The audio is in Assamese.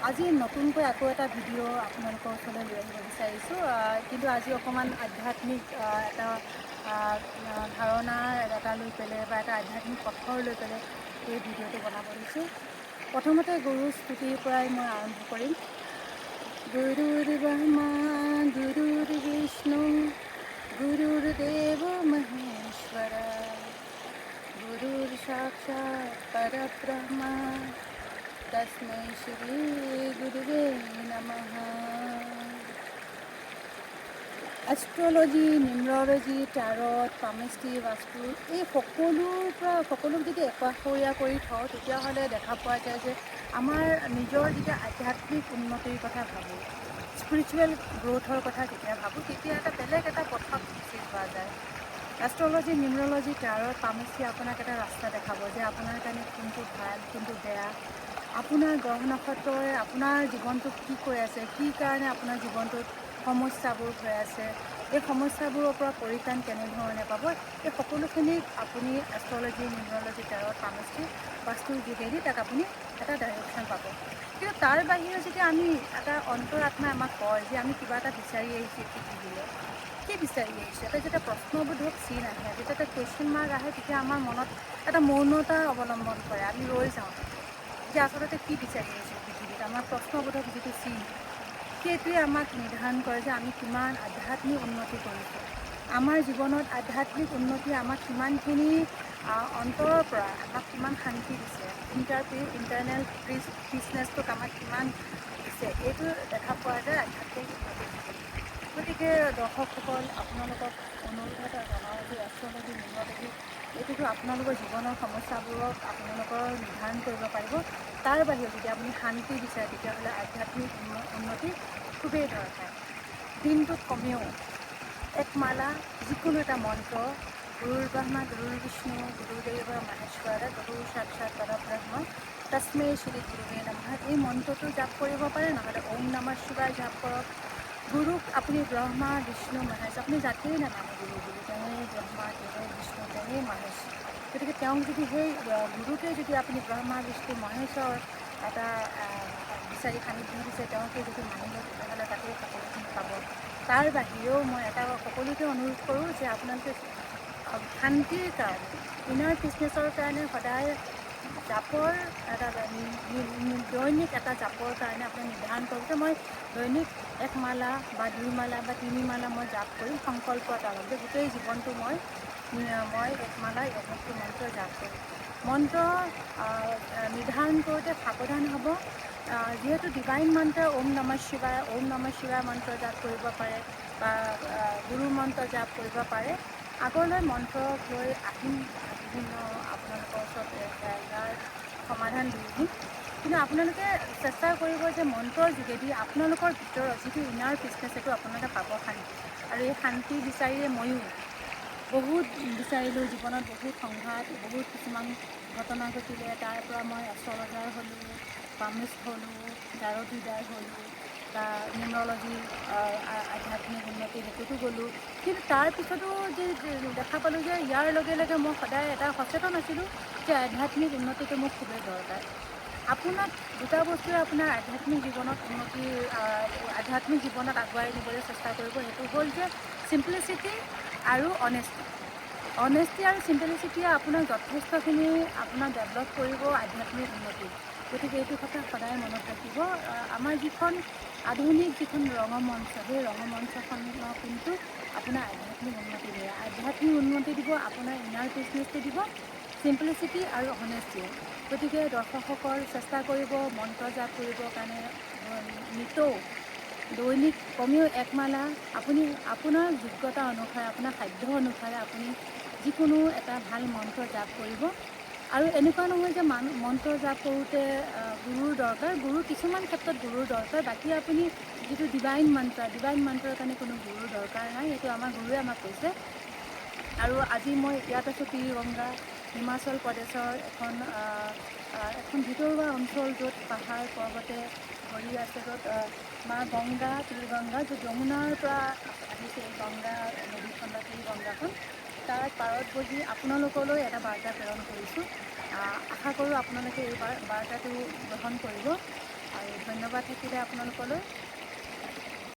আজি নতুনকৈ আকৌ এটা ভিডিঅ' আপোনালোকৰ ওচৰলৈ লৈ আহিব বিচাৰিছোঁ। কিন্তু আজি অকণমান আধ্যাত্মিক এটা ধাৰণা এটা লৈ পেলাই বা এটা আধ্যাত্মিক পথৰ লৈ পেলাই এই ভিডিঅ'টো বনাব দিছোঁ। প্ৰথমতে গুৰু স্তুতিৰ পৰাই মই আৰম্ভ কৰিম। গুৰুৰ ব্ৰহ্মা গুৰুৰ বিষ্ণু গুৰুৰ দেৱ মহেশ্বৰ গুৰুৰ সাক্ষাৎ পৰব্ৰহ্মা তস্मै শ্ৰী গুৰুৱে নমঃ। এষ্ট্ৰলজি, নিউমৰলজি, টাৰট, পামিষ্ট্ৰি, বাস্তু এই সকলোক যদি একাষৰীয়া কৰি থওঁ তেতিয়াহ'লে দেখা পোৱা যায় যে আমাৰ নিজৰ যেতিয়া আধ্যাত্মিক উন্নতিৰ কথা ভাবোঁ, স্পিৰিচুৱেল গ্ৰ'থৰ কথা যেতিয়া ভাবোঁ, তেতিয়া এটা বেলেগ এটা পথত গুচি যোৱা যায়। এষ্ট্ৰলজি, নিউমৰলজি, টাৰট, পামিষ্ট্ৰি আপোনাক এটা ৰাস্তা দেখাব যে আপোনাৰ কাৰণে কোনটো ভাল, কোনটো বেয়া, আপোনাৰ গ্ৰহ নক্ষত্ৰই আপোনাৰ জীৱনটোত কি কৈ আছে, কি কাৰণে আপোনাৰ জীৱনটোত সমস্যাবোৰ হৈ আছে, এই সমস্যাবোৰৰ পৰা পৰিত্ৰাণ কেনেধৰণে পাব, এই সকলোখিনি আপুনি এষ্ট্ৰলজি, নিউমৰলজি, টাৰট, পামিষ্ট্ৰি, বাস্তুৰ যোগেদি তাক আপুনি এটা ডাইৰেকশ্যন পাব। কিন্তু তাৰ বাহিৰে যেতিয়া আমি এটা অন্তৰাত্মাই আমাক কয় যে আমি কিবা এটা বিচাৰি আহিছোঁ পৃথিৱীলৈ, কি বিচাৰি আহিছোঁ, এটা যেতিয়া প্ৰশ্নবোধক চিন আহে, যেতিয়া এটা কুৱেশ্যন মাৰ্ক আহে, তেতিয়া আমাৰ মনত এটা মৌনতা অৱলম্বন কৰে, আমি ৰৈ যাওঁ যে আচলতে কি বিচাৰি আহিছোঁ পৃথিৱীত। আমাৰ প্ৰশ্নবোধক যিটো চিন, সেইটোৱে আমাক নিৰ্ধাৰণ কৰে যে আমি কিমান আধ্যাত্মিক উন্নতি কৰিছোঁ। আমাৰ জীৱনত আধ্যাত্মিক উন্নতিয়ে আমাক কিমানখিনি অন্তৰৰ পৰা আমাক কিমান শান্তি দিছে, ইণ্টাৰনেল পিচনেছটোক আমাক কিমান দিছে, এইটো দেখা পোৱা যায় আধ্যাত্মিক উন্নতিৰ যোগেদি। গতিকে দৰ্শকসকল, আপোনালোকক অনুৰোধ এটা জনাওঁ যে এষ্ট্ৰলজি, নিউমৰলজি এইটোতো আপোনালোকৰ জীৱনৰ সমস্যাবোৰক আপোনালোকৰ নিৰ্ধাৰণ কৰিব পাৰিব। তাৰ বাহিৰেও যদি আপুনি শান্তি বিচাৰে তেতিয়াহ'লে আধ্যাত্মিক উন্নতি খুবেই দৰকাৰ। দিনটোত কমেও এক মালা যিকোনো এটা মন্ত্ৰ, গুৰুৰ ব্ৰহ্মা গুৰুৰ বিষ্ণু গুৰুদেৱ মহেশ্বৰ গুৰু সাক্ষাৎ পৰব্ৰহ্ম তস্मै শ্ৰী গুৰুৱে নমঃ, এই মন্ত্ৰটো জাপ কৰিব পাৰে, নহ'লে ওম নমঃ শিৱায় জাপ কৰক। গুৰুক আপুনি ব্ৰহ্মা বিষ্ণু মহেশ, আপুনি যাকেই নামানে গুৰু বুলি, তেওঁৱেই ব্ৰহ্মা, তেওঁৱেই বিষ্ণু, তেওঁৱেই মহেশ। গতিকে তেওঁক যদি সেই গুৰুকে যদি আপুনি ব্ৰহ্মা বিষ্ণু মহেশৰ এটা বিচাৰি সান্নিধ্য দিছে, তেওঁকে যদি মানি লয় তেতিয়াহ'লে তাতেই সকলোখিনি পাব। তাৰ বাহিৰেও মই এটা সকলোকে অনুৰোধ কৰোঁ যে আপোনালোকে শান্তিৰ কাৰণে, ইনাৰ পিচনেছৰ কাৰণে সদায় জাপৰ এটা দৈনিক এটা জাপৰ কাৰণে আপুনি নিৰ্ধাৰণ কৰক যে মই দৈনিক এক মালা বা 2 মালা বা 3 মালা মই জাপ কৰিম, সংকল্প এটা ল'ম যে গোটেই জীৱনটো মই এক মালা একমুখী মন্ত্ৰ জাপ কৰিম। মন্ত্ৰ নিৰ্ধাৰণ কৰোঁতে সাৱধান হ'ব। যিহেতু ডিভাইন মন্ত্ৰ ওম নমঃ শিৱায় মন্ত্ৰ জাপ কৰিব পাৰে বা গুৰু মন্ত্ৰ জাপ কৰিব পাৰে। আগলৈ মন্ত্ৰক লৈ আহিম, বিভিন্ন আপোনালোকৰ ওচৰত ইয়াৰ সমাধান দি আহিম। কিন্তু আপোনালোকে চেষ্টা কৰিব যে মন্ত্ৰৰ যোগেদি আপোনালোকৰ ভিতৰত যিটো ইনাৰ পিচনেছ সেইটো আপোনালোকে পাব শান্তি। আৰু এই শান্তি বিচাৰিয়ে ময়ো বহুত বিচাৰিলোঁ, জীৱনত বহুত সংঘাত, বহুত কিছুমান ঘটনা ঘটিলে, তাৰ পৰা মই এষ্ট্ৰলজাৰ হ'লোঁ, পামিষ্ট হ'লোঁ, টাৰট ৰিডাৰ হ'লোঁ, বা নিউমৰলজি আধ্যাত্মিক উন্নতি সেইটোতো গ'লোঁ। কিন্তু তাৰপিছতো যে দেখা পালোঁ যে ইয়াৰ লগে লগে মই সদায় এটা সচেতন আছিলোঁ যে আধ্যাত্মিক উন্নতিটো মোক খুবেই দৰকাৰ। আপোনাক দুটা বস্তুৱে আপোনাৰ আধ্যাত্মিক জীৱনত আগুৱাই নিবলৈ চেষ্টা কৰিব। সেইটো হ'ল যে চিম্পলিচিটি আৰু অনেষ্টি আৰু চিম্পলিচিটিয়ে আপোনাক যথেষ্টখিনি আপোনাক ডেভেলপ কৰিব আধ্যাত্মিক উন্নতিত। গতিকে এইটো কথা সদায় মনত ৰাখিব। আমাৰ যিখন আধুনিক ৰঙমঞ্চ, সেই ৰঙমঞ্চখনৰ কিন্তু আপোনাৰ আধ্যাত্মিক উন্নতি দিয়ে। আধ্যাত্মিক উন্নতি দিব, আপোনাৰ ইনাৰ বিজনেছটো দিব, চিম্পলিচিটি আৰু অনেষ্টিয়ে। গতিকে দৰ্শকসকল চেষ্টা কৰিব মন্ত্ৰ জাপ কৰিবৰ কাৰণে নিতৌ দৈনিক কমেও এক মালা, আপুনি আপোনাৰ যোগ্যতা অনুসাৰে, আপোনাৰ সাধ্য অনুসাৰে আপুনি যিকোনো এটা ভাল মন্ত্ৰ জাপ কৰিব। আৰু এনেকুৱা নহয় যে মন্ত্ৰ জাপ কৰোঁতে গুৰুৰ দৰকাৰ, কিছুমান ক্ষেত্ৰত গুৰুৰ দৰকাৰ, বাকী আপুনি যিটো ডিভাইন মন্ত্ৰৰ কাৰণে কোনো গুৰুৰ দৰকাৰ নাই, এইটো আমাৰ গুৰুৱে আমাক কৈছে। আৰু আজি মই ইয়াত আছোঁ পীৰগংগা, হিমাচল প্ৰদেশৰ এখন ভিতৰুৱা অঞ্চল, য'ত পাহাৰ পৰ্বতে ভৰি আছে, য'ত মা গংগা, পীৰগংগা, য'ত যমুনাৰ পৰা আহিছে এই গংগা নদীখন বা পীৰগংগাখন, তাৰ পাৰত বহি আপোনালোকলৈ এটা বাৰ্তা প্ৰেৰণ কৰিছোঁ। আশা কৰোঁ আপোনালোকে এই বাৰ্তাটো গ্ৰহণ কৰিব। আৰু ধন্যবাদ থাকিলে আপোনালোকলৈ।